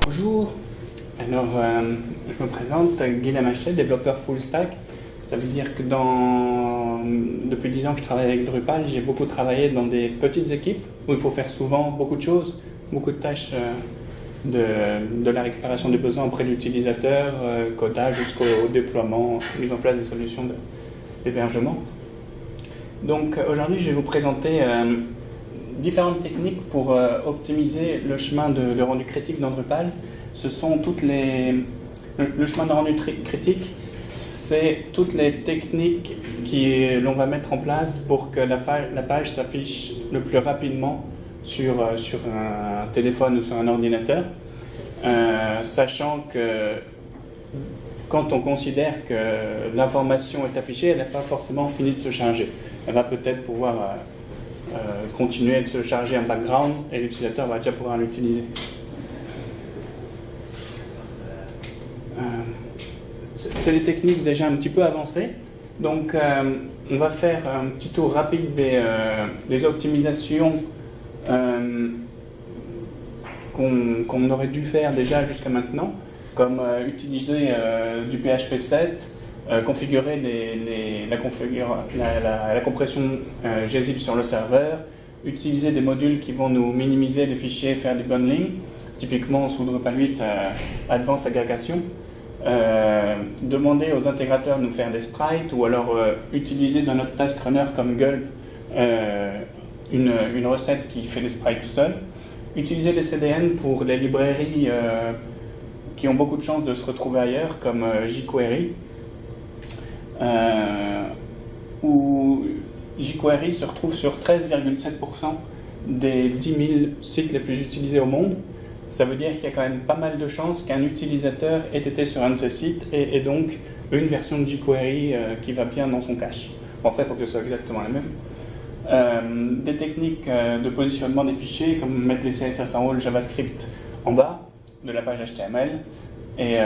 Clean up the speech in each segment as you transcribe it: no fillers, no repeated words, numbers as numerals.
Bonjour, alors je me présente, Guillaume Hachet, développeur full stack. Ça veut dire que depuis 10 ans que je travaille avec Drupal, j'ai beaucoup travaillé dans des petites équipes où il faut faire souvent beaucoup de choses, beaucoup de tâches de la récupération des besoins auprès de l'utilisateur, codage jusqu'au déploiement, mise en place des solutions d'hébergement. Donc aujourd'hui, je vais vous présenter différentes techniques pour optimiser le chemin de rendu critique dans Drupal. Ce sont le chemin de rendu critique, c'est toutes les techniques l'on va mettre en place pour que la page s'affiche le plus rapidement sur un téléphone ou sur un ordinateur, sachant que quand on considère que l'information est affichée, elle n'a pas forcément fini de se charger. Elle va peut-être pouvoir continuer de se charger en background et l'utilisateur va déjà pouvoir l'utiliser. C'est des techniques déjà un petit peu avancées. Donc on va faire un petit tour rapide des optimisations qu'on aurait dû faire déjà jusqu'à maintenant, comme utiliser du PHP 7, configurer la compression gzip sur le serveur, utiliser des modules qui vont nous minimiser les fichiers et faire du bundling, typiquement sous Drupal 8 Advanced Aggregation, demander aux intégrateurs de nous faire des sprites ou alors utiliser dans notre task runner comme Gulp une recette qui fait des sprites tout seul, utiliser les CDN pour les librairies qui ont beaucoup de chances de se retrouver ailleurs comme jQuery, où jQuery se retrouve sur 13,7% des 10 000 sites les plus utilisés au monde. Ça veut dire qu'il y a quand même pas mal de chances qu'un utilisateur ait été sur un de ces sites et donc une version de jQuery qui va bien dans son cache. Bon, après, il faut que ce soit exactement la même. Des techniques de positionnement des fichiers, comme mettre les CSS en haut, le JavaScript en bas de la page HTML, et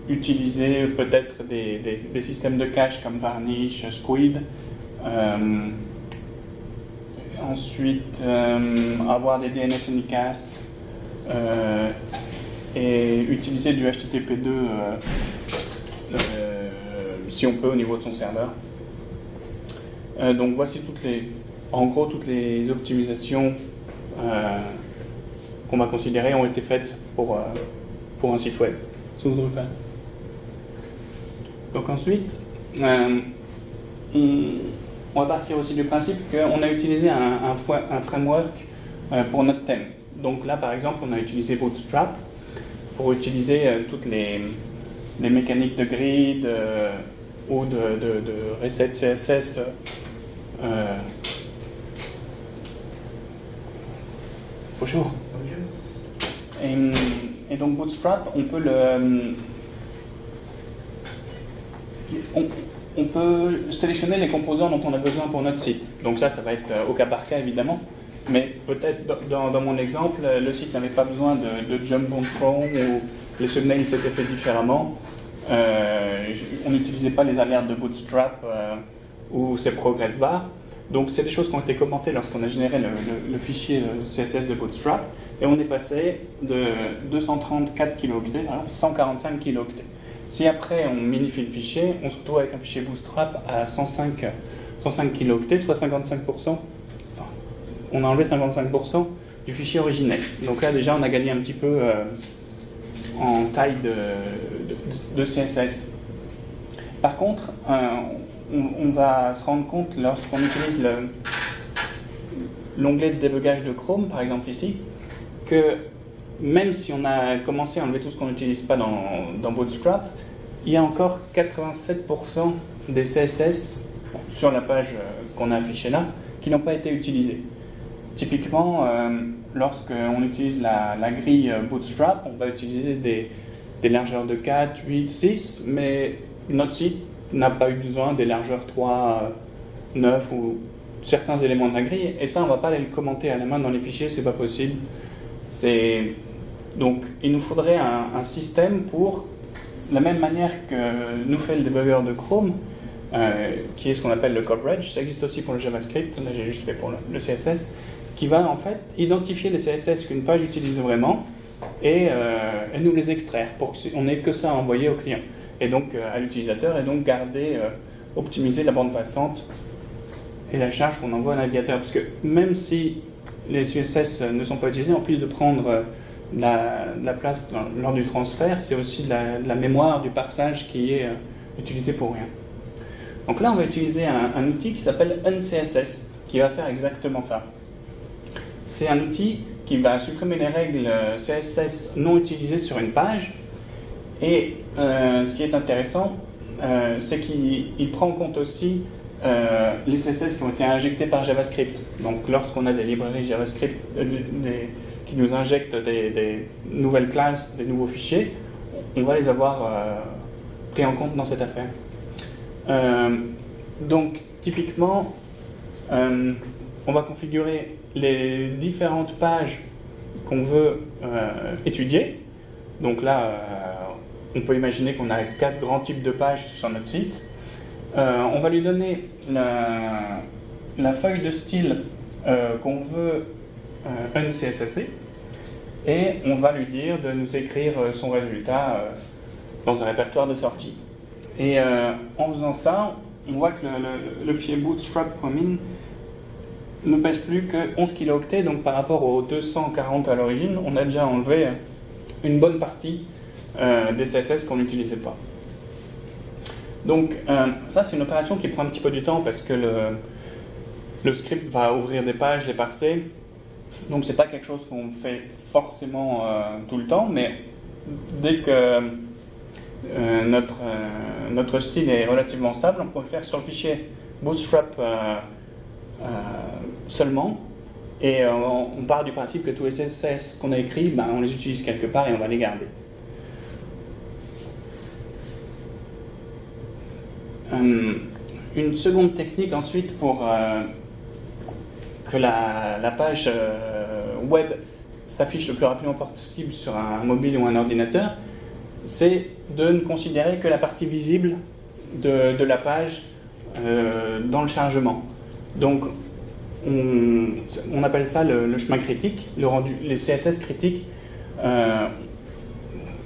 utiliser peut-être des systèmes de cache comme Varnish, Squid. Ensuite, avoir des DNS Anycast et utiliser du HTTP2 si on peut au niveau de son serveur. Donc voici toutes les optimisations qu'on va considérer ont été faites pour un site web sous Drupal. Donc ensuite, on va partir aussi du principe qu'on a utilisé un framework pour notre thème. Donc là, par exemple, on a utilisé Bootstrap pour utiliser toutes les mécaniques de grid ou de reset CSS. Bonjour. Et donc Bootstrap, on peut sélectionner les composants dont on a besoin pour notre site. Donc ça va être au cas par cas évidemment. Mais peut-être dans mon exemple, le site n'avait pas besoin de jump on Chrome ou les thumbnails s'étaient faits différemment. On n'utilisait pas les alertes de Bootstrap ou ses progress bars. Donc c'est des choses qui ont été commentées lorsqu'on a généré le fichier CSS de Bootstrap. Et on est passé de 234 kilooctets à 145 kilooctets. Si après on minifie le fichier, on se retrouve avec un fichier Bootstrap à 105 kilooctets, soit 55%. On a enlevé 55% du fichier originel. Donc là déjà on a gagné un petit peu en taille de CSS. Par contre, on va se rendre compte lorsqu'on utilise l'onglet de débugage de Chrome, par exemple ici, que même si on a commencé à enlever tout ce qu'on n'utilise pas dans Bootstrap, il y a encore 87% des CSS sur la page qu'on a affichée là qui n'ont pas été utilisés. Typiquement, lorsqu'on utilise la grille Bootstrap, on va utiliser des largeurs de 4, 8, 6, mais notre site n'a pas eu besoin des largeurs 3, 9 ou certains éléments de la grille, et ça on ne va pas aller le commenter à la main dans les fichiers, c'est pas possible. Donc il nous faudrait un système pour, de la même manière que nous fait le debugger de Chrome, qui est ce qu'on appelle le coverage, ça existe aussi pour le JavaScript, là j'ai juste fait pour le CSS, qui va en fait identifier les CSS qu'une page utilise vraiment et nous les extraire pour qu'on n'ait que ça à envoyer au client et donc à l'utilisateur, et donc garder, optimiser la bande passante et la charge qu'on envoie au navigateur. Parce que même si les CSS ne sont pas utilisés, en plus de prendre la place lors du transfert, c'est aussi de la mémoire, du parsage qui est utilisé pour rien. Donc là, on va utiliser un outil qui s'appelle UnCSS, qui va faire exactement ça. C'est un outil qui va supprimer les règles CSS non utilisées sur une page. Et ce qui est intéressant, c'est qu'il prend en compte aussi les CSS qui ont été injectés par JavaScript. Donc lorsqu'on a des librairies JavaScript qui nous injectent des nouvelles classes, des nouveaux fichiers, on va les avoir pris en compte dans cette affaire. Donc typiquement, on va configurer les différentes pages qu'on veut étudier. Donc là, on peut imaginer qu'on a 4 grands types de pages sur notre site. On va lui donner la feuille de style qu'on veut UnCSSer, et on va lui dire de nous écrire son résultat dans un répertoire de sortie. Et en faisant ça, on voit que le fichier bootstrap.min ne pèse plus que 11 kilooctets, donc par rapport aux 240 à l'origine, on a déjà enlevé une bonne partie des CSS qu'on n'utilisait pas. Donc ça, c'est une opération qui prend un petit peu du temps parce que le script va ouvrir des pages, les parser. Donc c'est pas quelque chose qu'on fait forcément tout le temps, mais dès que notre style est relativement stable, on peut le faire sur le fichier Bootstrap seulement, et on part du principe que tous les CSS qu'on a écrits, on les utilise quelque part et on va les garder. Une seconde technique ensuite pour que la page web s'affiche le plus rapidement possible sur un mobile ou un ordinateur, c'est de ne considérer que la partie visible de la page dans le chargement. Donc on appelle ça le chemin critique, les CSS critiques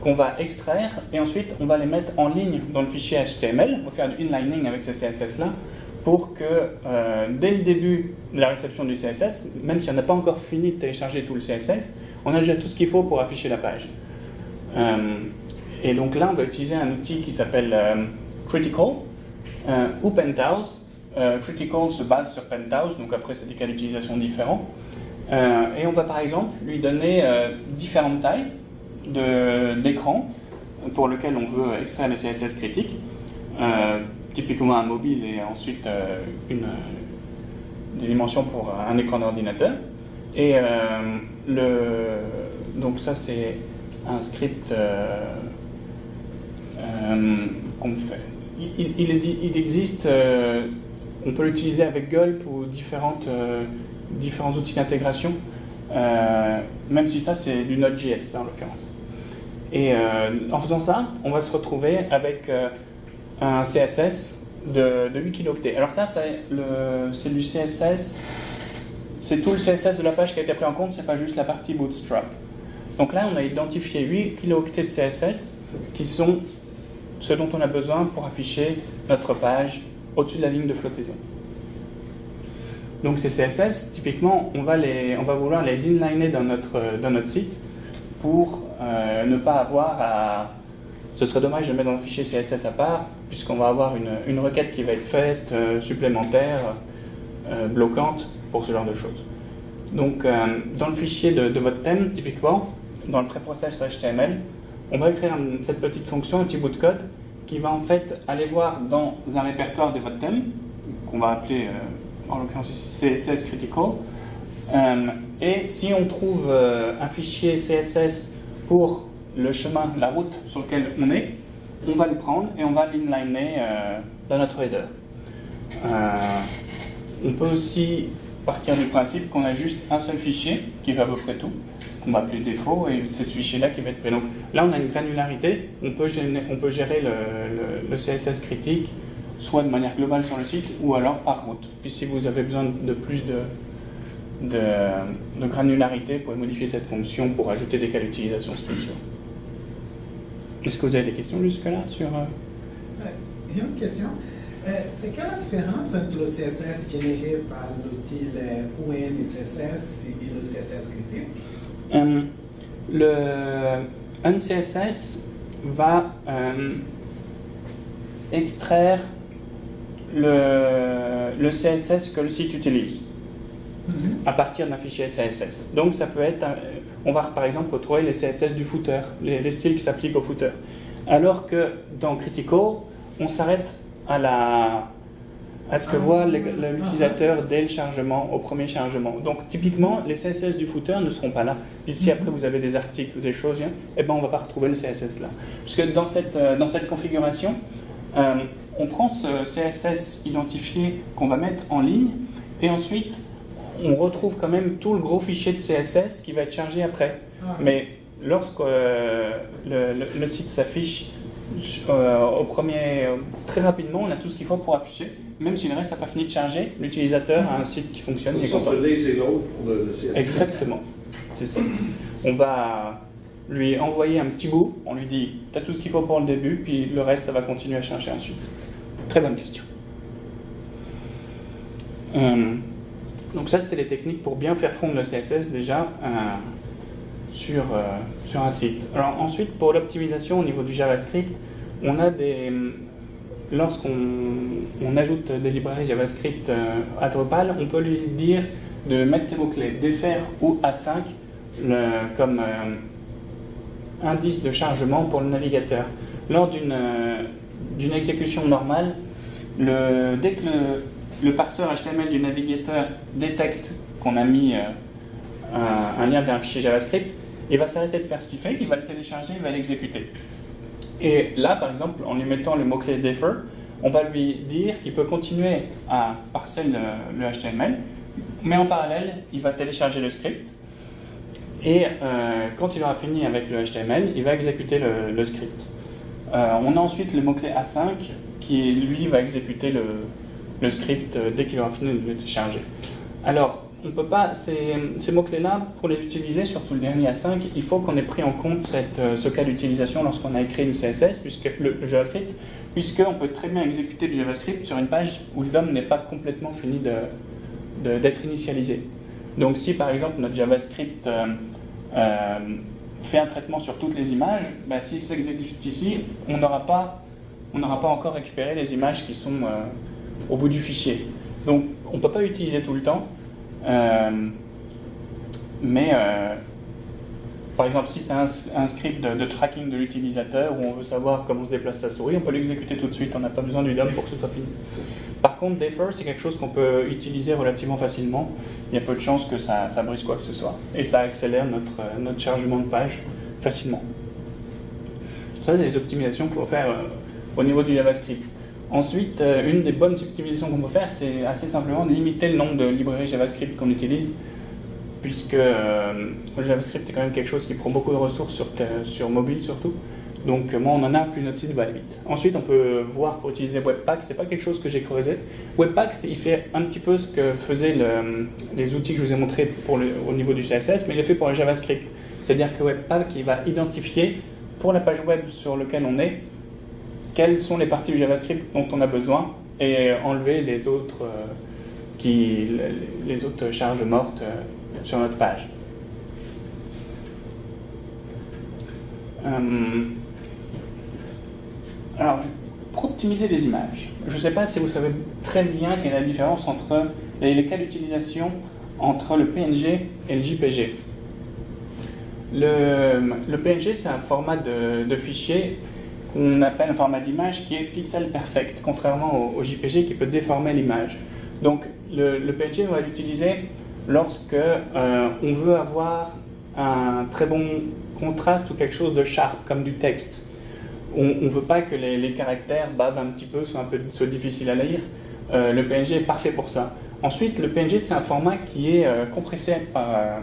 qu'on va extraire, et ensuite on va les mettre en ligne dans le fichier HTML. On va faire du inlining avec ces CSS-là pour que dès le début de la réception du CSS, même si on n'a pas encore fini de télécharger tout le CSS, on a déjà tout ce qu'il faut pour afficher la page. Et donc là, on va utiliser un outil qui s'appelle Critical ou Penthouse. Critical se base sur Penthouse, donc après c'est des cas d'utilisation différents. Et on va par exemple lui donner différentes tailles d'écran pour lequel on veut extraire le CSS critique, typiquement un mobile et ensuite des dimensions pour un écran d'ordinateur. Et donc ça c'est un script qu'on fait. Il existe, on peut l'utiliser avec Gulp ou différents outils d'intégration, même si ça c'est du Node.js en l'occurrence. Et en faisant ça, on va se retrouver avec un CSS de 8 kilooctets. Alors ça, c'est du CSS, c'est tout le CSS de la page qui a été pris en compte, c'est pas juste la partie Bootstrap. Donc là, on a identifié 8 kilooctets de CSS qui sont ce dont on a besoin pour afficher notre page au-dessus de la ligne de flottaison. Donc ces CSS, typiquement, on va vouloir les inliner dans notre site pour ne pas avoir à... Ce serait dommage de mettre dans le fichier CSS à part, puisqu'on va avoir une requête qui va être faite, supplémentaire, bloquante, pour ce genre de choses. Donc dans le fichier de votre thème, typiquement, dans le préprocess HTML, on va écrire cette petite fonction, un petit bout de code, qui va en fait aller voir dans un répertoire de votre thème, qu'on va appeler, en l'occurrence ici, CSS Critical, et si on trouve un fichier CSS pour le chemin, la route sur lequel on est, on va le prendre et on va l'inliner dans notre header. On peut aussi partir du principe qu'on a juste un seul fichier qui fait à peu près tout, qu'on va appeler défaut, et c'est ce fichier-là qui va être pris. Donc là, on a une granularité, on peut gérer le CSS critique, soit de manière globale sur le site, ou alors par route. Puis si vous avez besoin de plus de granularité, vous pouvez modifier cette fonction pour ajouter des cas d'utilisation spéciaux. Est-ce que vous avez des questions jusque-là sur... Il y a une question. C'est quelle la différence entre le CSS généré par l'outil UNCSS et le CSS critique? Un CSS va extraire le CSS que le site utilise à partir d'un fichier CSS. Donc ça peut être, on va par exemple retrouver les CSS du footer, les styles qui s'appliquent au footer. Alors que dans Critical, on s'arrête à ce que voit l'utilisateur dès le chargement, au premier chargement. Donc typiquement, les CSS du footer ne seront pas là. Et si après vous avez des articles ou des choses, eh ben, on ne va pas retrouver le CSS là. Parce que dans cette configuration, on prend ce CSS identifié qu'on va mettre en ligne, et ensuite on retrouve quand même tout le gros fichier de CSS qui va être chargé après. Mais lorsque le site s'affiche très rapidement, on a tout ce qu'il faut pour afficher. Même si le reste n'a pas fini de charger, l'utilisateur a un site qui fonctionne. Il est content. Laisser l'autre pour le CSS. Exactement, c'est ça. On va lui envoyer un petit bout, on lui dit tu as tout ce qu'il faut pour le début, puis le reste ça va continuer à charger ensuite. Très bonne question. Donc ça c'était les techniques pour bien faire fondre le CSS déjà sur un site. Alors ensuite pour l'optimisation au niveau du JavaScript, on a lorsqu'on ajoute des librairies JavaScript à Drupal, on peut lui dire de mettre ses mots-clés dfr ou A5 comme indice de chargement pour le navigateur. Lors d'une exécution normale, dès que le parseur HTML du navigateur détecte qu'on a mis un lien vers un fichier JavaScript, il va s'arrêter de faire ce qu'il fait, il va le télécharger, il va l'exécuter. Et là, par exemple, en lui mettant le mot-clé defer, on va lui dire qu'il peut continuer à parser le HTML, mais en parallèle, il va télécharger le script. Et quand il aura fini avec le HTML, il va exécuter le script. On a ensuite le mot-clé A5 qui, lui, va exécuter le script dès qu'il aura fini de le télécharger. Alors, on peut pas, ces mots-clés-là, pour les utiliser, surtout le dernier A5, il faut qu'on ait pris en compte ce cas d'utilisation lorsqu'on a écrit le CSS, le JavaScript, puisqu'on peut très bien exécuter du JavaScript sur une page où le DOM n'est pas complètement fini d'être initialisé. Donc si par exemple notre JavaScript fait un traitement sur toutes les images, ben, s'il s'exécute ici, on n'aura pas encore récupéré les images qui sont au bout du fichier. Donc on ne peut pas l'utiliser tout le temps, mais par exemple si c'est un script de tracking de l'utilisateur où on veut savoir comment se déplace sa souris, on peut l'exécuter tout de suite, on n'a pas besoin du DOM pour que ce soit fini. Par contre, defer, c'est quelque chose qu'on peut utiliser relativement facilement. Il y a peu de chances que ça brise quoi que ce soit. Et ça accélère notre chargement de page facilement. Ça, c'est des optimisations qu'on peut faire au niveau du JavaScript. Ensuite, une des bonnes optimisations qu'on peut faire, c'est assez simplement de limiter le nombre de librairies JavaScript qu'on utilise, puisque le JavaScript est quand même quelque chose qui prend beaucoup de ressources sur mobile surtout. Donc moins on en a, plus notre site va vite. Ensuite, on peut voir pour utiliser Webpack, c'est pas quelque chose que j'ai creusé. Webpack, il fait un petit peu ce que faisaient les outils que je vous ai montrés au niveau du CSS, mais il est fait pour le JavaScript. C'est-à-dire que Webpack, il va identifier pour la page web sur laquelle on est, quelles sont les parties du JavaScript dont on a besoin, et enlever les autres charges mortes sur notre page. Alors, pour optimiser les images, je ne sais pas si vous savez très bien quelle est la différence entre les cas d'utilisation entre le PNG et le JPG. Le PNG, c'est un format de fichier qu'on appelle un format d'image qui est pixel perfect, contrairement au JPG qui peut déformer l'image. Donc, le PNG, on va l'utiliser lorsque on veut avoir un très bon contraste ou quelque chose de sharp, comme du texte. On ne veut pas que les caractères bavent un petit peu, soient difficiles à lire. Le PNG est parfait pour ça. Ensuite, le PNG, c'est un format qui est compressé par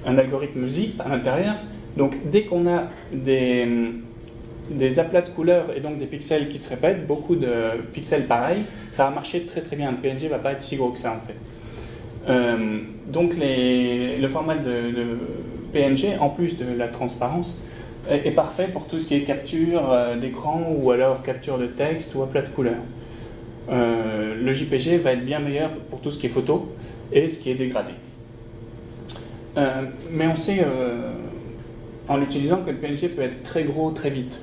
un algorithme zip à l'intérieur. Donc, dès qu'on a des aplats de couleurs et donc des pixels qui se répètent, beaucoup de pixels pareils, ça va marcher très très bien. Le PNG ne va pas être si gros que ça en fait. Donc le format de PNG, en plus de la transparence, est parfait pour tout ce qui est capture d'écran ou alors capture de texte ou aplat de couleur. Le JPG va être bien meilleur pour tout ce qui est photo et ce qui est dégradé. Mais on sait en l'utilisant que le PNG peut être très gros très vite.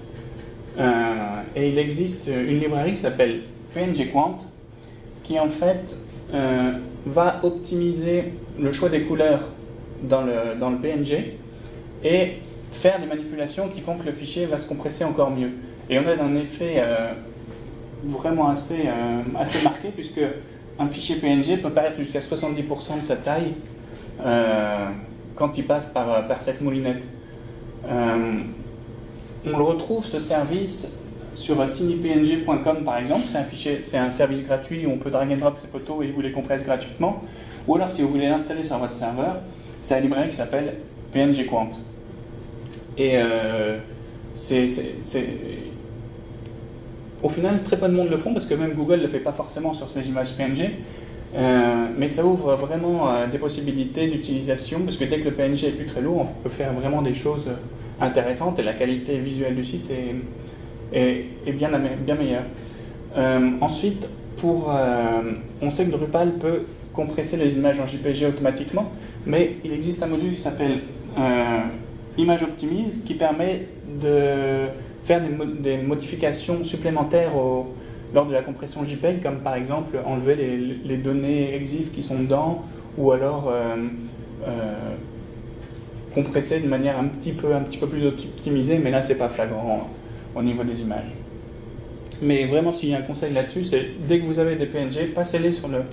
Et il existe une librairie qui s'appelle PNG Quant qui en fait va optimiser le choix des couleurs dans le PNG et faire des manipulations qui font que le fichier va se compresser encore mieux. Et on a un effet vraiment assez marqué, puisque un fichier PNG peut perdre jusqu'à 70% de sa taille quand il passe par cette moulinette. On le retrouve, ce service, sur tinypng.com par exemple. C'est un service gratuit où on peut drag and drop ses photos et vous les compresse gratuitement. Ou alors, si vous voulez l'installer sur votre serveur, c'est la librairie qui s'appelle PNG Quant. Et au final, très peu de monde le font, parce que même Google ne le fait pas forcément sur ses images PNG. Mais ça ouvre vraiment des possibilités d'utilisation, parce que dès que le PNG est plus très lourd, on peut faire vraiment des choses intéressantes et la qualité visuelle du site est bien meilleure. Ensuite, on sait que Drupal peut compresser les images en JPG automatiquement, mais il existe un module qui s'appelle Image Optimize qui permet de faire des modifications supplémentaires lors de la compression JPEG, comme par exemple enlever les données EXIF qui sont dedans, ou alors compresser de manière un petit peu plus optimisée, mais là c'est pas flagrant au niveau des images. Mais vraiment, s'il y a un conseil là-dessus, c'est dès que vous avez des PNG, passez-les sur le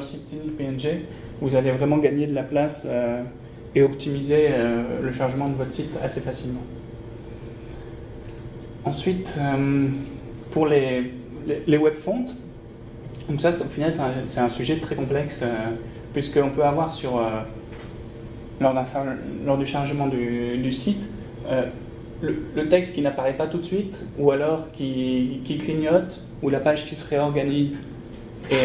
site TinyPNG. Vous allez vraiment gagner de la place et optimiser le chargement de votre site assez facilement. Ensuite, pour les web fonts, donc ça, au final, c'est un sujet très complexe, puisqu'on peut avoir lors du chargement du site, le texte qui n'apparaît pas tout de suite, ou alors qui clignote, ou la page qui se réorganise. Et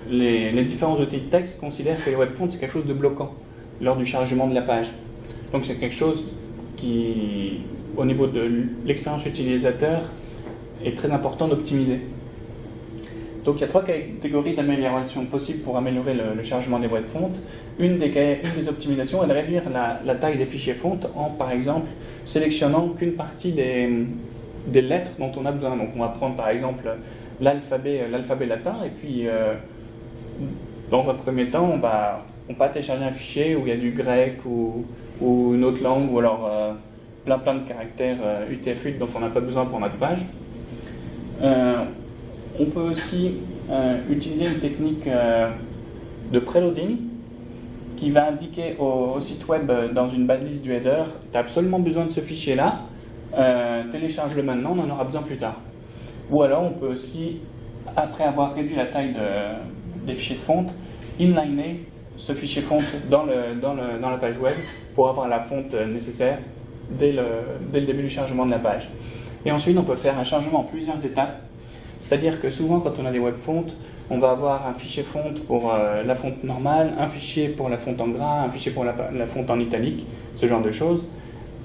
les différents outils de texte considèrent que les web fonts, c'est quelque chose de bloquant lors du chargement de la page. Donc c'est quelque chose qui, au niveau de l'expérience utilisateur, est très important d'optimiser. Donc il y a 3 catégories d'amélioration possibles pour améliorer le chargement des web fonts. Une des optimisations est de réduire la taille des fichiers fonts en, par exemple, sélectionnant qu'une partie des lettres dont on a besoin. Donc on va prendre par exemple l'alphabet latin, et puis dans un premier temps on va télécharger un fichier où il y a du grec ou une autre langue, ou alors plein de caractères UTF-8 dont on n'a pas besoin pour notre page. On peut aussi utiliser une technique de preloading qui va indiquer au site web dans une balise du header: tu as absolument besoin de ce fichier-là, télécharge-le maintenant, on en aura besoin plus tard. Ou alors on peut aussi, après avoir réduit la taille des fichiers de fonte, inliner ce fichier fonte dans la page web pour avoir la fonte nécessaire dès le début du chargement de la page. Et ensuite, on peut faire un chargement en plusieurs étapes. C'est-à-dire que souvent, quand on a des web fonts, on va avoir un fichier fonte pour la fonte normale, un fichier pour la fonte en gras, un fichier pour la fonte en italique, ce genre de choses.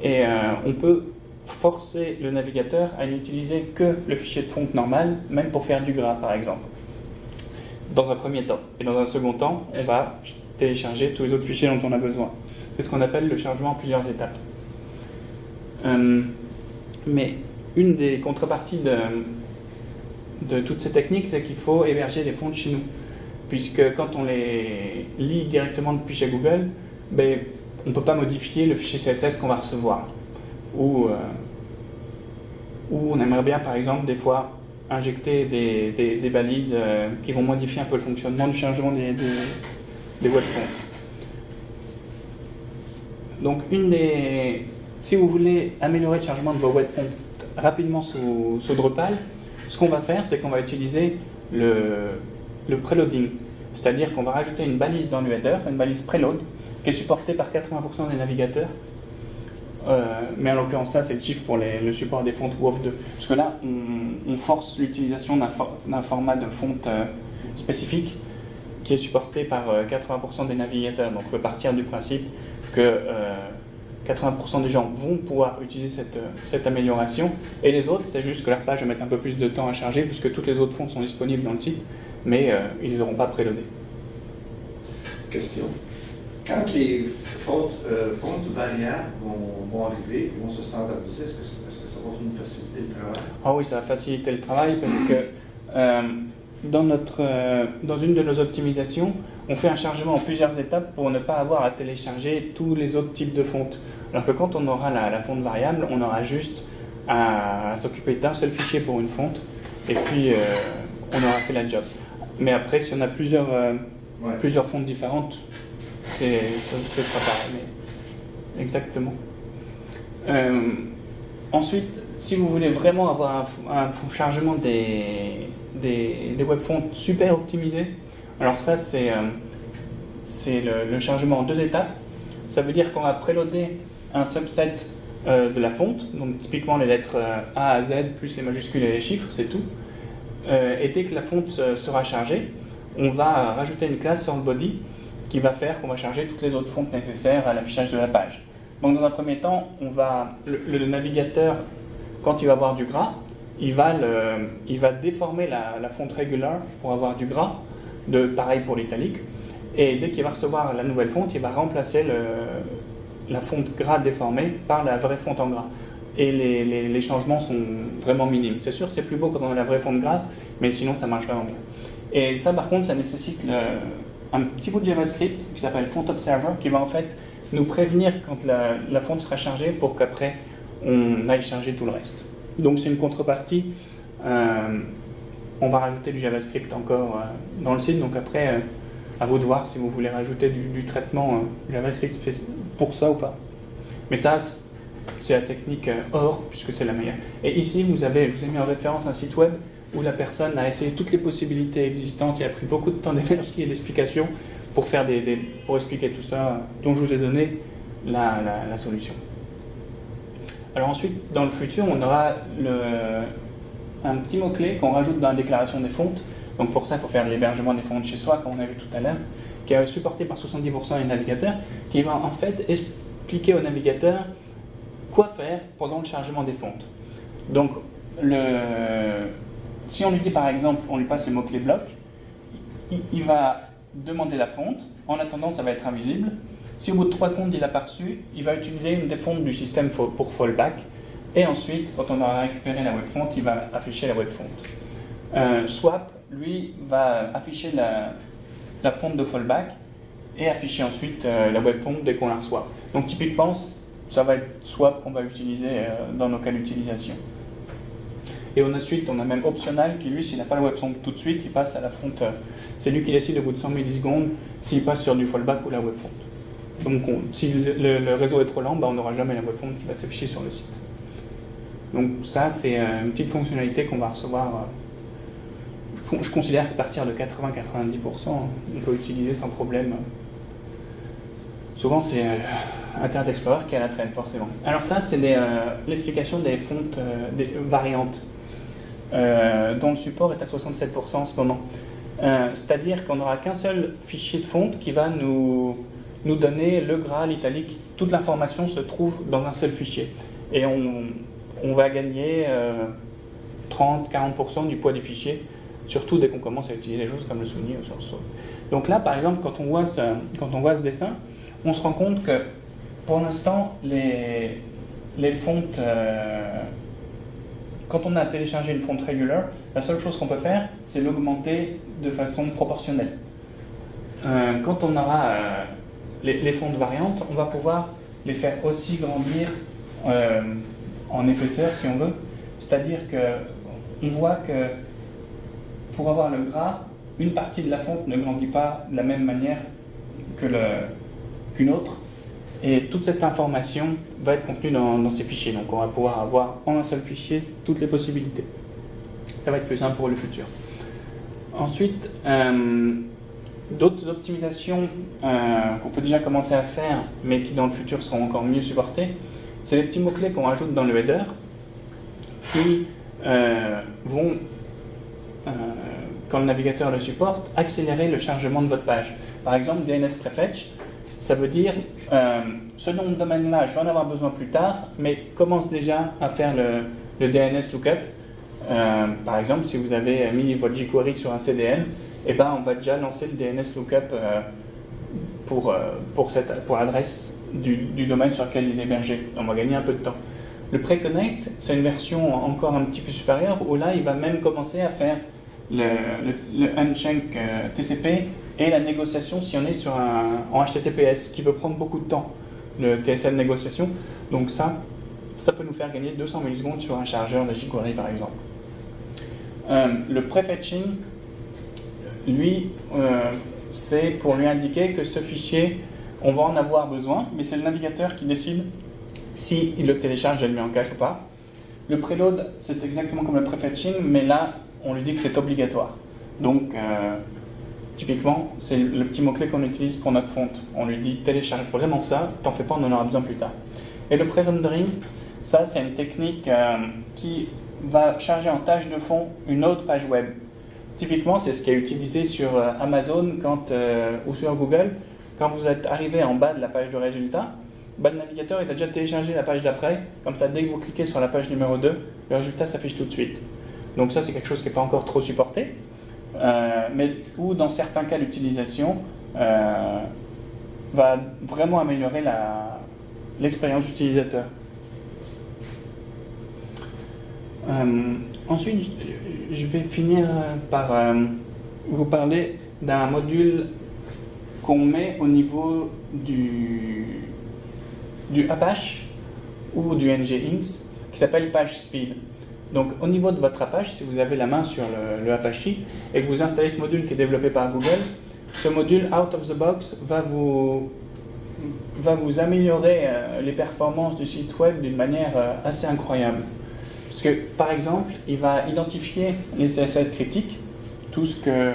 Et on peut forcer le navigateur à n'utiliser que le fichier de fonte normal, même pour faire du gras, par exemple, dans un premier temps. Et dans un second temps, on va télécharger tous les autres fichiers dont on a besoin. C'est ce qu'on appelle le chargement en plusieurs étapes. Mais une des contreparties de toutes ces techniques, c'est qu'il faut héberger les fonts chez nous. Puisque quand on les lit directement depuis chez Google, on ne peut pas modifier le fichier CSS qu'on va recevoir. Ou on aimerait bien, par exemple, des fois, injecter des balises qui vont modifier un peu le fonctionnement du chargement des web fonts. Donc, si vous voulez améliorer le chargement de vos web fonts rapidement sous Drupal, ce qu'on va faire, c'est qu'on va utiliser le preloading. C'est-à-dire qu'on va rajouter une balise dans le header, une balise preload, qui est supportée par 80% des navigateurs. Mais en l'occurrence, ça, c'est le chiffre pour le support des fontes WOF2. Parce que là, on force l'utilisation d'un format de fonte spécifique qui est supporté par 80% des navigateurs. Donc on peut partir du principe que 80% des gens vont pouvoir utiliser cette amélioration, et les autres, c'est juste que leur page va mettre un peu plus de temps à charger, puisque toutes les autres fontes sont disponibles dans le site, mais ils ne les auront pas préloadés. Question. Quand les fontes variables vont arriver, vont se standardiser, est-ce que ça va nous faciliter le travail? Ah oui, ça va faciliter le travail, parce que dans une de nos optimisations, on fait un chargement en plusieurs étapes pour ne pas avoir à télécharger tous les autres types de fontes. Alors que quand on aura la fonte variable, on aura juste à s'occuper d'un seul fichier pour une fonte, et puis on aura fait la job. Mais après, si on a plusieurs fontes différentes, ce sera pareil. Mais exactement. Ensuite, si vous voulez vraiment avoir un chargement des web fonts super optimisé, alors ça, c'est le chargement en 2 étapes. Ça veut dire qu'on va préloader un subset de la fonte, donc typiquement les lettres A à Z plus les majuscules et les chiffres, c'est tout. Et dès que la fonte sera chargée, on va rajouter une classe sur le body qui va faire qu'on va charger toutes les autres fontes nécessaires à l'affichage de la page. Donc dans un premier temps, le navigateur, quand il va avoir du gras, il va déformer la fonte regular pour avoir du gras, pareil pour l'italique, et dès qu'il va recevoir la nouvelle fonte, il va remplacer la fonte gras déformée par la vraie fonte en gras. Et les changements sont vraiment minimes. C'est sûr, c'est plus beau quand on a la vraie fonte grasse, mais sinon ça marche vraiment bien. Et ça, par contre, ça nécessite un petit bout de JavaScript qui s'appelle Font Observer, qui va en fait nous prévenir quand la fonte sera chargée pour qu'après on aille charger tout le reste. Donc c'est une contrepartie. On va rajouter du JavaScript encore dans le site, donc après à vous de voir si vous voulez rajouter du traitement JavaScript pour ça ou pas. Mais ça, c'est la technique OR, puisque c'est la meilleure. Et ici, je vous ai mis en référence un site web où la personne a essayé toutes les possibilités existantes. Il a pris beaucoup de temps, d'énergie et d'explications pour expliquer tout ça, dont je vous ai donné la solution. Alors ensuite, dans le futur, on aura un petit mot-clé qu'on rajoute dans la déclaration des fontes. Donc pour ça, il faut faire l'hébergement des fontes chez soi, comme on a vu tout à l'heure, qui est supporté par 70% des navigateurs, qui va en fait expliquer au navigateur quoi faire pendant le chargement des fontes. Donc, si on lui dit par exemple, on lui passe le mot-clé bloc, il va demander la fonte. En attendant, ça va être invisible. Si au bout de 3 secondes, il l'a pas reçu, il va utiliser une des fontes du système pour fallback. Et ensuite, quand on aura récupéré la web fonte, il va afficher la web fonte. Swap, lui, va afficher la fonte de fallback et afficher ensuite la web fonte dès qu'on la reçoit. Donc typiquement, ça va être swap qu'on va utiliser dans nos cas d'utilisation. Et ensuite, on a même optional qui, lui, s'il n'a pas la web fonte tout de suite, il passe à la fonte. C'est lui qui décide au bout de 100 millisecondes s'il passe sur du fallback ou la web fonte. Donc si le réseau est trop lent, on n'aura jamais la web fonte qui va s'afficher sur le site. Donc ça, c'est une petite fonctionnalité qu'on va recevoir. Je considère qu'à partir de 80-90%, on peut utiliser sans problème. Souvent, c'est Internet Explorer qui est à la traîne, forcément. Alors ça, c'est l'explication des fontes des variantes, dont le support est à 67% en ce moment. C'est-à-dire qu'on n'aura qu'un seul fichier de fonte qui va nous donner le gras, l'italique. Toute l'information se trouve dans un seul fichier. Et on va gagner 30-40% du poids du fichier, surtout dès qu'on commence à utiliser des choses comme le souligner ou sur le saut. Donc là, par exemple, quand on voit ce dessin, on se rend compte que pour l'instant, les fontes, quand on a téléchargé une fonte regular, la seule chose qu'on peut faire, c'est l'augmenter de façon proportionnelle. Quand on aura les fontes variantes, on va pouvoir les faire aussi grandir en épaisseur, si on veut. C'est-à-dire qu'on voit que pour avoir le gras, une partie de la fonte ne grandit pas de la même manière qu'une autre. Et toute cette information va être contenue dans ces fichiers. Donc on va pouvoir avoir en un seul fichier toutes les possibilités. Ça va être plus simple pour le futur. Ensuite, d'autres optimisations qu'on peut déjà commencer à faire, mais qui dans le futur seront encore mieux supportées, c'est les petits mots-clés qu'on rajoute dans le header qui vont quand le navigateur le supporte, accélérer le chargement de votre page. Par exemple, DNS Prefetch, ça veut dire ce nom de domaine-là, je vais en avoir besoin plus tard, mais commence déjà à faire le DNS Lookup. Par exemple, si vous avez mis votre jQuery sur un CDN, eh ben, on va déjà lancer le DNS Lookup pour l'adresse du domaine sur lequel il est hébergé. On va gagner un peu de temps. Le Pre-Connect, c'est une version encore un petit peu supérieure où là, il va même commencer à faire le Uncheck TCP et la négociation si on est en HTTPS, qui peut prendre beaucoup de temps, le TSL négociation. Donc ça peut nous faire gagner 200 millisecondes sur un chargeur de jQuery par exemple. Le prefetching, lui, c'est pour lui indiquer que ce fichier, on va en avoir besoin, mais c'est le navigateur qui décide s'il le télécharge et le met en cache ou pas. Le preload, c'est exactement comme le prefetching, mais là, on lui dit que c'est obligatoire. Donc, typiquement, c'est le petit mot-clé qu'on utilise pour notre fonte. On lui dit télécharge vraiment ça, t'en fais pas, on en aura besoin plus tard. Et le pre-rendering, ça, c'est une technique qui va charger en tâche de fond une autre page web. Typiquement, c'est ce qui est utilisé sur Amazon ou sur Google. Quand vous êtes arrivé en bas de la page de résultats, le navigateur il a déjà téléchargé la page d'après. Comme ça, dès que vous cliquez sur la page numéro 2, le résultat s'affiche tout de suite. Donc ça, c'est quelque chose qui n'est pas encore trop supporté, mais où dans certains cas d'utilisation, va vraiment améliorer l'expérience utilisateur. Ensuite, je vais finir par vous parler d'un module qu'on met au niveau du Apache ou du Nginx qui s'appelle PageSpeed. Donc au niveau de votre Apache, si vous avez la main sur le Apache et que vous installez ce module qui est développé par Google, ce module out of the box va vous améliorer les performances du site web d'une manière assez incroyable. Parce que par exemple, il va identifier les CSS critiques, tout ce que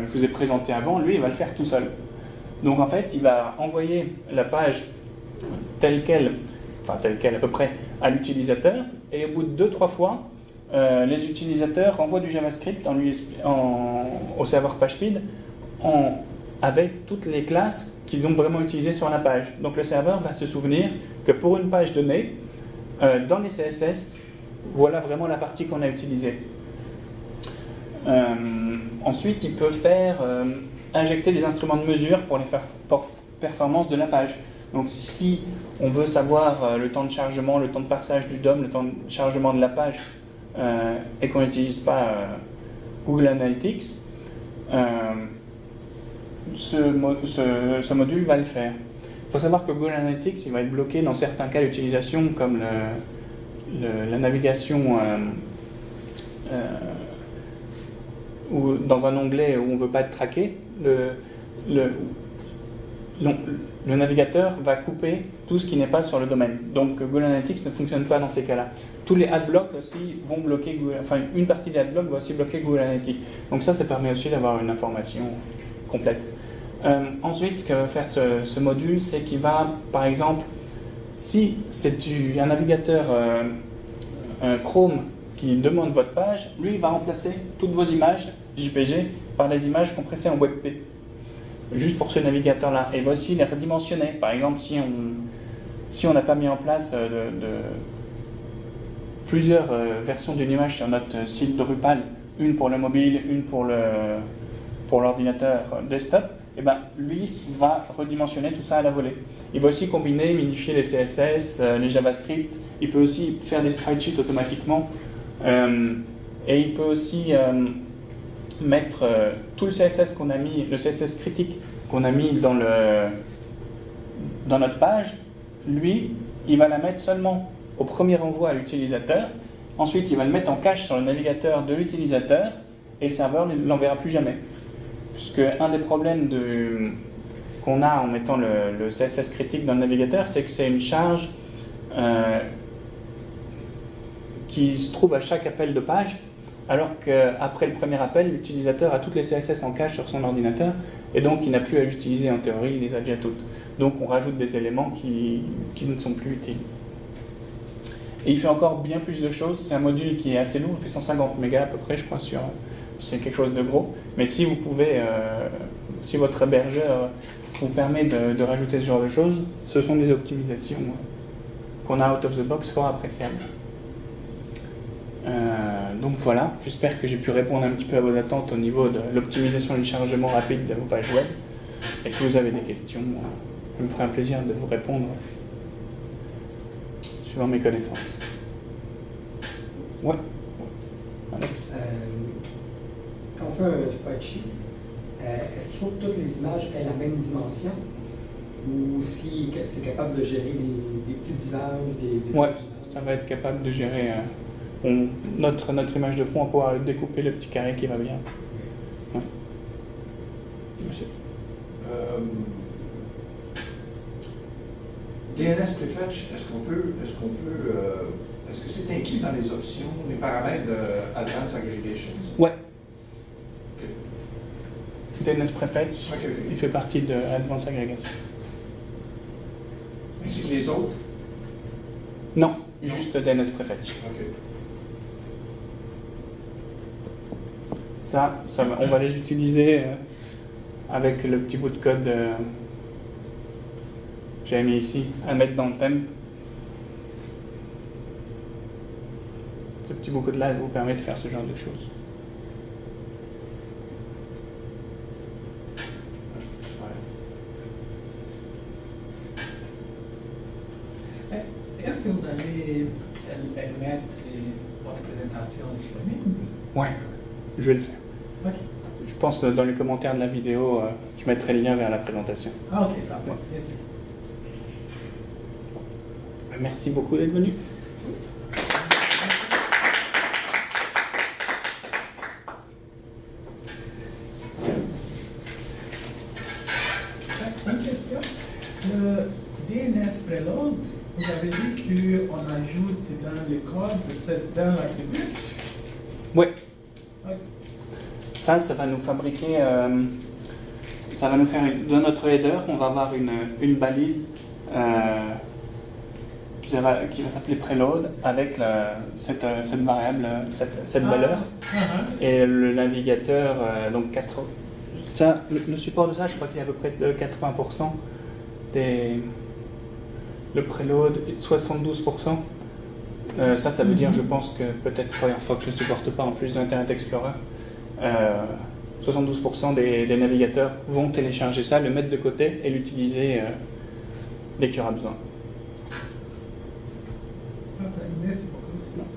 je vous ai présenté avant, lui il va le faire tout seul. Donc en fait, il va envoyer la page telle quelle à peu près, à l'utilisateur, et au bout de 2-3 fois, les utilisateurs envoient du JavaScript au serveur PageSpeed avec toutes les classes qu'ils ont vraiment utilisées sur la page. Donc le serveur va se souvenir que pour une page donnée, dans les CSS, voilà vraiment la partie qu'on a utilisée. Ensuite, il peut injecter des instruments de mesure pour les performances de la page. Donc si on veut savoir le temps de chargement, le temps de passage du DOM, le temps de chargement de la page, et qu'on n'utilise pas Google Analytics, ce module va le faire. Il faut savoir que Google Analytics il va être bloqué dans certains cas d'utilisation comme la navigation ou dans un onglet où on ne veut pas être traqué. Le navigateur va couper tout ce qui n'est pas sur le domaine. Donc Google Analytics ne fonctionne pas dans ces cas-là. Tous les adblocks aussi vont bloquer une partie des adblocks va aussi bloquer Google Analytics. Donc ça permet aussi d'avoir une information complète. Ensuite, ce que va faire ce module, c'est qu'il va, par exemple, si c'est un navigateur Chrome qui demande votre page, lui il va remplacer toutes vos images JPG par des images compressées en WebP. Juste pour ce navigateur-là. Et il va aussi les redimensionner. Par exemple, si on n'a pas mis en place plusieurs versions d'une image sur notre site Drupal, une pour le mobile, une pour l'ordinateur desktop, et ben, lui va redimensionner tout ça à la volée. Il va aussi combiner, minifier les CSS, les JavaScript. Il peut aussi faire des spreadsheets automatiquement. Et il peut aussi mettre tout le CSS qu'on a mis, le CSS critique qu'on a mis dans notre page, lui, il va la mettre seulement au premier envoi à l'utilisateur. Ensuite, il va le mettre en cache sur le navigateur de l'utilisateur et le serveur ne l'enverra plus jamais. Puisque un des problèmes qu'on a en mettant le CSS critique dans le navigateur, c'est que c'est une charge qui se trouve à chaque appel de page, alors qu'après le premier appel, l'utilisateur a toutes les CSS en cache sur son ordinateur, et donc il n'a plus à les utiliser en théorie, il les a déjà toutes. Donc on rajoute des éléments qui ne sont plus utiles. Et il fait encore bien plus de choses, c'est un module qui est assez lourd, il fait 150 mégas à peu près, je crois, c'est quelque chose de gros. Mais si vous pouvez, si votre hébergeur vous permet de rajouter ce genre de choses, ce sont des optimisations qu'on a out of the box fort appréciables. Donc voilà, j'espère que j'ai pu répondre un petit peu à vos attentes au niveau de l'optimisation du chargement rapide de vos pages web. Et si vous avez des questions, je me ferai un plaisir de vous répondre suivant mes connaissances. Ouais. Alex. Quand on fait un spreadsheet, est-ce qu'il faut que toutes les images aient la même dimension? Ou si c'est capable de gérer des petites images, des ouais, ça va être capable de gérer notre image de fond, on va pouvoir découper le petit carré qui va bien. Ouais. Monsieur. DNS Prefetch, est-ce que c'est inclus dans les options, les paramètres de Advanced Aggregation? Ouais. Okay. DNS Prefetch, il fait partie de Advanced Aggregation. Ainsi que les autres? Non, juste DNS Prefetch. Okay. Ça, on va les utiliser avec le petit bout de code que j'ai mis ici, à mettre dans le temp. Ce petit bout de code-là vous permet de faire ce genre de choses. Est-ce que vous allez mettre votre présentation disponible? Ouais, je vais le faire. Ok. Je pense que dans les commentaires de la vidéo, je mettrai le lien vers la présentation. Ah ok, parfait. Ouais. Merci. Merci beaucoup d'être venu. Une question. Le DNS Preload, vous avez dit qu'on ajoute dans le code, c'est dans l'attribut? Oui. Ok. Ça va nous fabriquer, ça va nous faire, dans notre header, on va avoir une balise qui va s'appeler preload avec cette variable, cette valeur. Et le navigateur, donc le support de ça, je crois qu'il y a à peu près de 80% le preload et 72%. Ça veut dire, je pense que peut-être Firefox ne supporte pas en plus d'Internet Explorer. 72% des navigateurs vont télécharger ça, le mettre de côté et l'utiliser dès qu'il y aura besoin. Merci beaucoup.